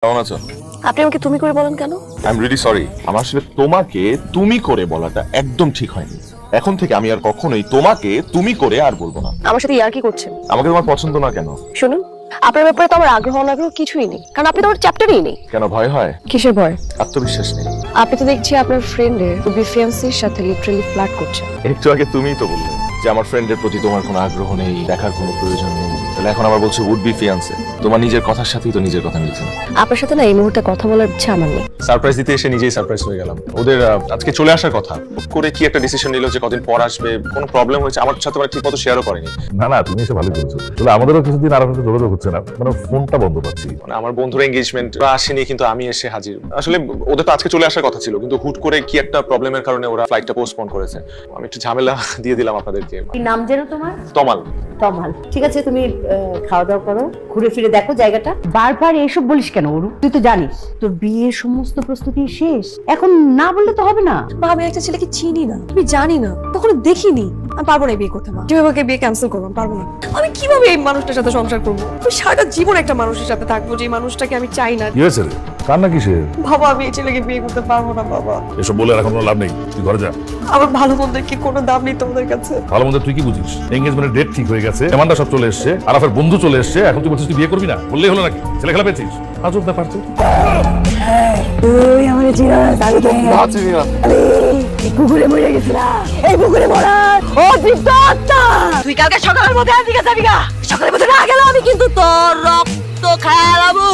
কেমন আছো? আপনি আমাকে তুমি করে বলেন কেন? I am really sorry. আমার আসলে তোমাকে তুমি করে বলাটা একদম ঠিক হয়নি। এখন থেকে আমি আর কখনোই তোমাকে তুমি করে আর বলবো না। আমার সাথে ইয়ার্কি করছেন? আমাকে তোমার পছন্দ না কেন? শুনুন, আপনার ব্যাপারে তো আমার আগ্রহ অনাগ্রহ কিছুই নেই, কারণ আপনি তো আমার চ্যাপ্টারই নেই। কেন ভয় হয়? কিসের ভয়? আত্মবিশ্বাস নেই। আপনি তো দেখছি আপনার ফ্রেন্ডের ফিয়ান্সির সাথে লিটারালি ফ্লার্ট করছেন। একটু আগে তুমিই তো বললে যে আমার ফ্রেন্ডের প্রতি তোমার কোনো আগ্রহ নেই, দেখার কোনো প্রয়োজন নেই। তাহলে এখন আবার বলছো উড বি ফিয়ান্সে। তোমার নিজের কথার সাথেই তো নিজের কথা মিলছে না। আপনার সাথে না এই মুহূর্তে কথা বলার ইচ্ছা আমার নেই। সারপ্রাইজ দিতে এসে নিজেই সারপ্রাইজ হয়ে গেলাম। ওদের আজকে চলে আসার কথা, হুট করে কি একটা ডিসিশন নিল যে কদিন পর আসবে। কোনো প্রবলেম হয়েছে আমার সাথে, মানে ঠিক মতো শেয়ারও করেনি। না তুমি এসে ভালো করেছো। তাহলে আমাদেরও কিছুদিন আর আপনাদের যোগাযোগ হচ্ছে না, মানে ফোনটা বন্ধ পাচ্ছি। মানে আমার বন্ধুর এঙ্গেজমেন্ট আসেনি, কিন্তু আমি এসে হাজির। আসলে ওদের তো আজকে চলে আসার কথা ছিল, কিন্তু হুট করে কি একটা প্রবলেমের কারণে ওরা ফ্লাইটটা পোস্টপোন করেছে। আমি একটু ঝামেলা দিয়ে দিলাম আপনাদেরকে। কি নাম যেন তোমার? তমাল। তমাল। ঠিক আছে, তুমি খাওয়া দাওয়া করো, ঘুরে ফিরে দেখো জায়গাটা। বারবার এইসব বলিস কেন অরু? তুই তো জানিস তোর বিয়ের সমস্ত প্রস্তুতি শেষ, এখন না বললে তো হবে না। মা, আমি একটা ছেলেকে চিনি না, আমি জানি না, কখনো দেখিনি। আমি পারবো না বিয়ে করতে। মা, যেভাবে ওকে বিয়ে ক্যান্সেল করবো, পারবো না। আমি কিভাবে এই মানুষটার সাথে সংসার করবো? আমি সারাটা জীবন একটা মানুষের সাথে থাকবো যে মানুষটাকে আমি চাই না। কি হয়েছে রে? কান্না কিসের? বাবা, আমি এই ছেলেকে বিয়ে করতে পারবো না বাবা। এসব বলে আর এখন কোনো লাভ নেই, তুই ঘরে যা। আমার ভালো মন্দের কি কোনো দাম নেই তোমাদের কাছে? ভালো মন্দ তুই কি বুঝিস? এঙ্গেজমেন্টের ডেট ঠিক হয়ে গেছে, এমানটা সব চলে এসেছে, আরাফের বন্ধু চলে এসেছে, এখন তুই বলছিস তুই বিয়ে করবি না? বললেই হলো নাকি? ছেলে খেলা পেয়েছিস? আজব ব্যাপার তো। তুই আমার চিরাস আগে তো এই পুকুরে মরে গেছিলা, এই পুকুরে মরা ও বিদ্যাত্তা। তুই কালকে সকালের মধ্যে আজকে যাবি না। সকালের মধ্যে না গেলে আমি কিন্তু তোর রক্ত খাওয়াবো।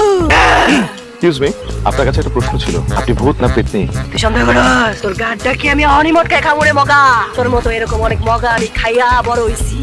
এক্সকিউজ মি, আপনার কাছে একটা প্রশ্ন ছিল। আপনি ভূত না পেতনি? তুই সন্দেহ করস? তোর গাড়টা কি আমি অনিমটকে খামুরে মগা? তোর মতো এরকম অনেক মগা আমি খাইয়া বড় হইছি।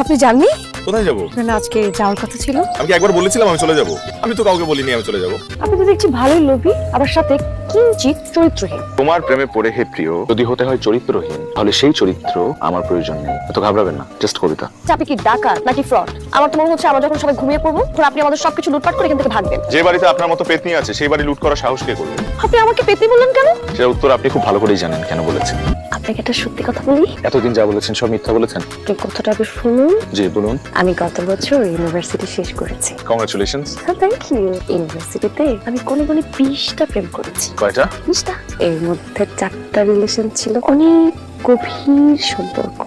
আপনি জাননি কোথায় যাবো? না আজকে যাওয়ার কথা ছিল? আমি কি একবার বলেছিলাম আমি চলে যাবো? আমি তো কাউকে বলিনি আমি চলে যাবো। আপনি তো দেখছি ভালোই লোভী, আবার সাথে কিঞ্চিত চরিত্রহীন। তোমার প্রেমে পড়ে হে প্রিয়, যদি হতে হয় চরিত্রহীন, তাহলে সেই চরিত্র আমার প্রয়োজন নেই। এত ঘাবড়াবেন না, জাস্ট কবিতা। আপনি কি ডাকাত নাকি ফ্রড? আমার তো মনে হচ্ছে আমরা যখন সবাই ঘুমিয়ে পড়বো তখন আপনি আমাদের সবকিছু লুটপাট করে এখান থেকে ভাগবেন। যে বাড়িতে আপনার মতো পেতনি আছে সেই বাড়ি লুট করার সাহস কে করবে? আপনি আমাকে পেতে বললেন কেন? সেটা উত্তর আপনি খুব ভালো করেই জানেন কেন বলেছেন। আপনাকে একটা সত্যি কথা বলি। এতদিন যা বলেছেন সব মিথ্যা বলেছেন। তো কথাটা আপনি শুনুন। জি বলুন। আমি গত বছর ইউনিভার্সিটি শেষ করেছি। কংগ্রাচুলেশনস। Thank you. ইউনিভার্সিটিতে আমি কোনে 20টা প্রেম করেছি। কয়টা? 20টা। এর মধ্যে 4টা রিলেশন ছিল, অনেক গভীর সম্পর্ক।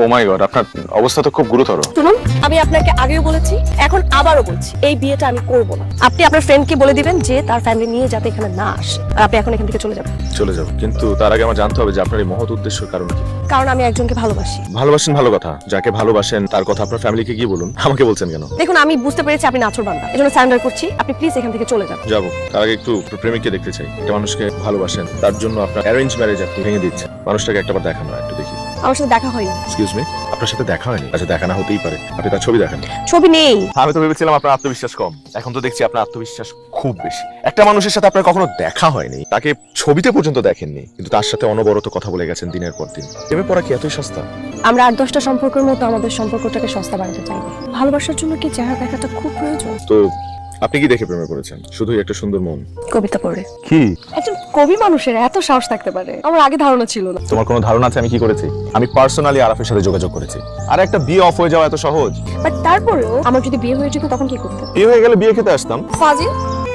ও মাই গড, আপনার অবস্থা তো খুব গুরুতর। শুনুন, আমি আপনাকে আগেও বলেছি, এখন আবারও বলছি, এই বিয়েটা আমি করব না। আপনি আপনার ফ্রেন্ডকে বলে দিবেন যে তার ফ্যামিলি নিয়ে যাতে এখানে না আসে, আর আপনি এখন এখান থেকে চলে যাবেন। চলে যাব, কিন্তু তার আগে আমার জানতে হবে যে আপনার এই মহৎ উদ্দেশ্যের কারণ কি। কারণ আমি একজনকে ভালোবাসি। ভালোবাসেন ভালো কথা, যাকে ভালোবাসেন তার কথা আপনার ফ্যামিলিকে গিয়ে বলুন, আমাকে বলছেন কেন? দেখুন, আমি বুঝতে পেরেছি আপনি নাছোড়বান্দা, এজন্য সারেন্ডার করছি। আপনি প্লিজ এখান থেকে চলে যান। যাবো, তার আগে একটু প্রেমিককে দেখতে চাই। একটা মানুষকে ভালোবাসেন, তার জন্য আপনার অ্যারেঞ্জ ম্যারেজ আপনি ভেঙে দিচ্ছেন। মানুষটাকে একটাবার দেখানো, একটু দেখি। আমার সাথে দেখা হয়নি। এক্সকিউজ মি, আপনার সাথে দেখা হয়নি? আচ্ছা, দেখা না হতেই পারে, আপনি তার ছবি দেখেন। ছবি নেই। আমি তো ভেবেছিলাম আপনার আত্মবিশ্বাস কম, এখন তো দেখছি আপনার আত্মবিশ্বাস খুব বেশি। একটা মানুষের সাথে আপনার কখনো দেখা হয়নি, তাকে ছবিতে পর্যন্ত দেখেননি, কিন্তু তার সাথে অনবরত কথা বলে গেছেন দিনের পর দিন। প্রেমে পড়া কি এতই সস্তা? আমরা 8-10টা সম্পর্কের মতো আমাদের সম্পর্কটাকে সস্তা বানাতে চাই না। ভালোবাসার জন্য কি চেহারা দেখাটা খুব প্রয়োজন? তো আপনি কি দেখে প্রেমে পড়েছেন? শুধুই একটা সুন্দর মন? কবিতা পড়ে। কি? একজন কবি মানুষের এত সাহস থাকতে পারে, আমার আগে ধারণা ছিল না। তোমার কোনো ধারণা আছে আমি কি করেছি? আমি পার্সোনালি আরাফের সাথে যোগাযোগ করেছি। আর একটা বিয়ে অফ হয়ে যাওয়া এত সহজ? বাট তারপরেও আমার যদি বিয়ে হয়ে যেত তখন কি করতে? বিয়ে হয়ে গেলে বিয়ে খেতে আসতাম। ফাজিল।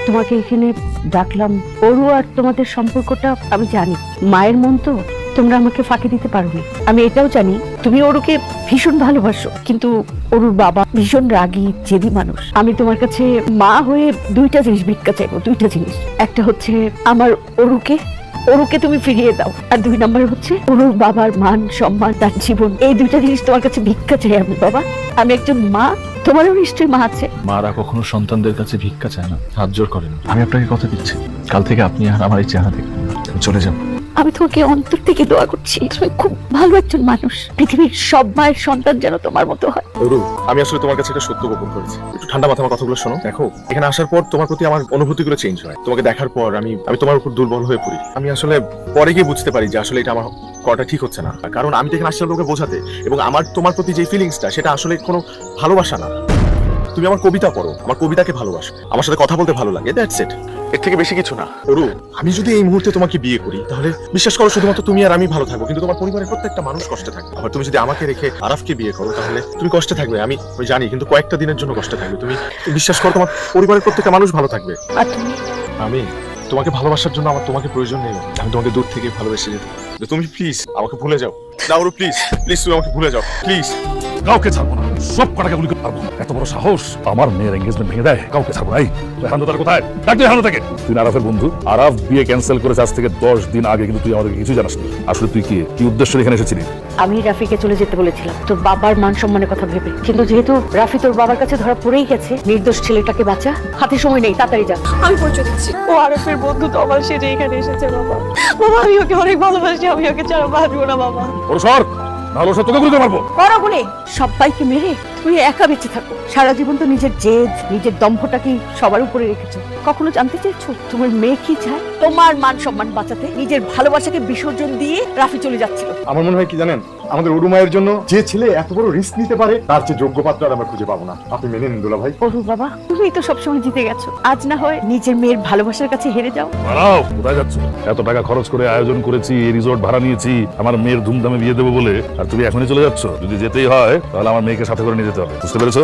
তোমাকে এখানে ডাকলাম, অরু আর তোমাদের সম্পর্কটা আমি জানি। মায়ের মন তো, তোমরা আমাকে ফাঁকি দিতে পারোনি। আমি এটাও জানি তুমি অরুকে ভীষণ ভালোবাসো, কিন্তু অরুর বাবা ভীষণ রাগী জেদি মানুষ। আমি তোমার কাছে মা হয়ে 2টা জিনিস ভিক্ষা চাইবো, 2টা জিনিস। একটা হচ্ছে আমার অরুকে তুমি ফিরিয়ে দাও, আর 2 নাম্বার হচ্ছে অরুর বাবার মান সম্মান, তার জীবন। এই 2টা জিনিস তোমার কাছে ভিক্ষা চাই আমি। বাবা, আমি একজন মা, তোমারও নিশ্চয়ই মা আছে। মারা কখনো সন্তানদের কাছে ভিক্ষা চায় না, হাত জোর করেন। আমি আপনাকে কথা দিচ্ছি, কাল থেকে আপনি আর আমার এই চেহারা দেখবেন না। আমি চলে যাব। আমি তোমাকে অন্তর থেকে দোয়া করছি, তুমি খুব ভালো একজন মানুষ। পৃথিবীর সব মায়ের সন্তান যেন তোমার মতো হয়। অরু, আমি আসলে তোমার কাছে একটা সত্য গোপন করেছি। একটু ঠান্ডা মাথায় আমার কথাগুলো শোনো। দেখো, এখানে আসার পর তোমার প্রতি আমার অনুভূতিগুলো চেঞ্জ হয়। তোমাকে দেখার পর আমি তোমার উপর দুর্বল হয়ে পড়ি। আমি আসলে পরে গিয়ে বুঝতে পারি যে আসলে এটা আমার করাটা ঠিক হচ্ছে না। কারণ আমি তো এখানে আসছিলাম তোমাকে বোঝাতে, এবং আমার তোমার প্রতি যে ফিলিংসটা সেটা আসলে কোনো ভালোবাসা না। তুমি আমার কবিতা পড়ো, আমার কবিতাকে ভালোবাসো, আমার সাথে কথা বলতে ভালো লাগে, দ্যাটস ইট। এর থেকে বেশি কিছু না। অরু, আমি যদি এই মুহূর্তে তোমাকে বিয়ে করি তাহলে বিশ্বাস করো শুধুমাত্র তুমি আর আমি ভালো থাকবো, কিন্তু তোমার পরিবারের প্রত্যেকটা মানুষ কষ্টে থাকবে। আবার তুমি যদি আমাকে রেখে আরাফকে বিয়ে করো তাহলে তুমি কষ্টে থাকবে, আমি জানি, কিন্তু কয়েকটা দিনের জন্য কষ্টে থাকবে। তুমি বিশ্বাস করো তোমার পরিবারের প্রত্যেকটা মানুষ ভালো থাকবে। আর তুমি? আমি তোমাকে ভালোবাসার জন্য আমার তোমাকে প্রয়োজন নেই। আমি তোমাকে দূর থেকে ভালোবেসে যেতে, তুমি প্লিজ আমাকে ভুলে যাও না অরু, প্লিজ প্লিজ তুমি আমাকে ভুলে যাও প্লিজ। কাউকে ছাড়বো না, সব কটাকে গুলি করে পারবো। এত বড় সাহস, আমার মেয়ের এঙ্গেজমেন্ট ভেঙে দেয়, কাউকে ছাড়বো না। রেহান তার কোথায়? ডাক দে রেহান থেকে। তুই আরাফের বন্ধু, আরাফ বিয়ে ক্যান্সেল করেছে আজ থেকে 10 দিন আগে, কিন্তু তুই আমাদেরকে কিছু জানাস না। আসলে তুই কি উদ্দেশ্য এখানে এসেছিলি? আমি রাফিকে চলে যেতে বলেছিলাম তোর বাবার মান সম্মানের কথা ভেবে, কিন্তু যেহেতু রাফি তোর বাবার কাছে ধরা পড়েই গেছে, নির্দোষ ছেলেটাকে বাঁচা, হাতে সময় নেই, তাড়াতাড়ি যা। আমি পরিচয় দিচ্ছি, ও আরফের বন্ধু তমাল সেজে এখানে এসেছে বাবা। বাবা আমি ওকে অনেক ভালোবাসি, আমি ওকে ছাড়া বাঁচবো না বাবা। ওর সর, নাহলে ওর সব তোকে গুলিতে মারবো। বড় গুলি সবাইকে মেরে তুমি একা বেঁচে থাকো। সারা জীবন তো নিজের জেদ, নিজের দম্ভটাকে সবার উপরে রেখেছো। কখনো জানতে চেয়েছো তোমার মেয়ে কি চায়? তোমার মান সম্মান বাঁচাতে নিজের ভালোবাসাকে বিসর্জন দিয়ে রাফি চলে যাচ্ছিল। আমার মনে হয় কি জানেন, আমাদের অরু মায়ের জন্য যে ছেলে এত বড় রিস্ক নিতে পারে তার চেয়ে যোগ্য পাত্র আর আমরা খুঁজে পাবো না। আপনি মেনে নিন দুলা ভাই। অরু বাবা, তুমি তো সবসময় জিতে গেছো, আজ না হয় নিজের মেয়ের ভালোবাসার কাছে হেরে যাও। দাঁড়াও, কোথায় যাচ্ছ? এত টাকা খরচ করে আয়োজন করেছি, রিসোর্ট ভাড়া নিয়েছি আমার মেয়ের ধুমধামে বিয়ে দেবো বলে, আর তুমি এখনই চলে যাচ্ছ? যদি যেতেই হয় তাহলে আমার মেয়েকে সাথে করে নিয়ে যেতে হবে, বুঝতে পেরেছো?